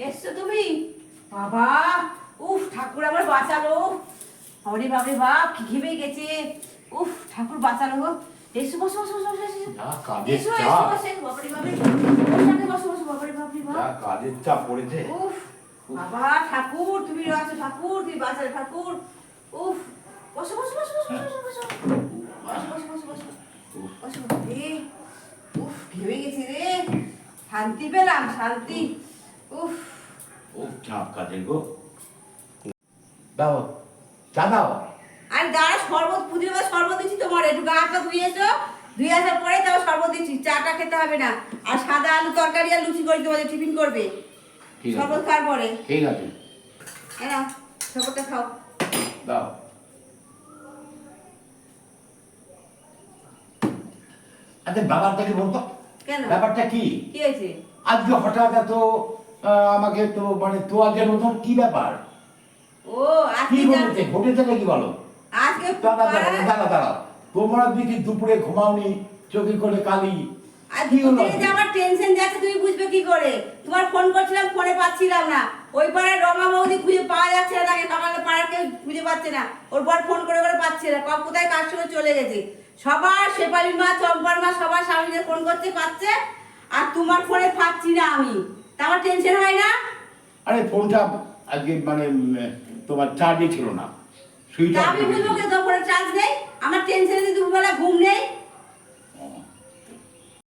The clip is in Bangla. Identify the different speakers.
Speaker 1: এসছো তুমি? বাবা, উফ ঠাকুর আমার বাঁচালো। ওরে বাপরে বাপ, কি ঘেমে গেছে। উফ ঠাকুর বাঁচালো গো। এসো, বসো বসো বসো বসো।
Speaker 2: যা কাজের
Speaker 1: এসো
Speaker 2: চাপ।
Speaker 1: এসো বসো, বাপরে বাপরে। বসো বসো বসো, বাপরে বাপরে
Speaker 2: যা
Speaker 1: বাপ।
Speaker 2: কাজের চাপ পড়েছে।
Speaker 1: উফ বাবা, ঠাকুর তুমি আছো, ঠাকুর তুমি বাঁচালে ঠাকুর। উফ বসো বসো বসো বসো বসো বসো। বসো বসো বসো বসো। বসো রে। উফ ঘেমে গেছে রে। শান্তি পেলাম, শান্তি। উফ
Speaker 2: খুব চাপ কাজের গো। দাও, চা দাও।
Speaker 1: আর দাঁড়া, শরবত পুদিনা বা শরবত দিচ্ছি তোমার, একটু গা হাতটা ধুয়ে এসো। ধুয়ে আসার পরে তাও শরবত দিচ্ছি, চাটা খেতে হবে না। আর সাদা আলু তরকারি আর লুচি করে তোমাদের টিফিন করবে
Speaker 2: ঠিক আছে।
Speaker 1: শরবত খাওয়ার পরে।
Speaker 2: ঠিক আছে,
Speaker 1: হ্যাঁ না, শরবতটা খাও।
Speaker 2: দাও। আচ্ছা ব্যাপারটা কি বলতো?
Speaker 1: কেন?
Speaker 2: ব্যাপারটা কি?
Speaker 1: কি হয়েছে?
Speaker 2: আজকে হঠাৎ এত আমাকে তো মানে তোয়াজের মতন কি ব্যাপার?
Speaker 1: ও
Speaker 2: কি
Speaker 1: আজকে
Speaker 2: বলেছে? ঘটেছে নাকি বলো?
Speaker 1: আজকে
Speaker 2: দাঁড়া। তোমরা দেখি দুপুরে ঘুমাওনি, চোখে করে কালি।
Speaker 1: আর
Speaker 2: কি হলো?
Speaker 1: দুপুরে যে আমার টেনশন যাচ্ছে তুমি বুঝবে কি করে? তোমার ফোন করছিলাম, ফোনে পাচ্ছিলাম না। ওই পাড়ায় রমা বৌদি খুঁজে পাওয়া যাচ্ছে না, তাকে সকালে পাড়ার কেউ খুঁজে পাচ্ছে না। ওর বর ফোন করে করে পাচ্ছে না, কোথায় কার সঙ্গে চলে গেছে। সবার শেফালির মা, চম্পার মা, সবার স্বামীদের ফোন করছে, পাচ্ছে। আর তোমার ফোনে পাচ্ছি না আমি, তা আমার টেনশন হয় না?
Speaker 2: আরে ফোনটা আজকে মানে তোমার চার্জে ছিল না, সুইচ
Speaker 1: তা
Speaker 2: অফ
Speaker 1: আমি
Speaker 2: করে
Speaker 1: বুঝবো
Speaker 2: দিয়েছি।
Speaker 1: কে তোর ফোনে চার্জ নেই? আমার টেনশনে দুপুরবেলা ঘুম নেই।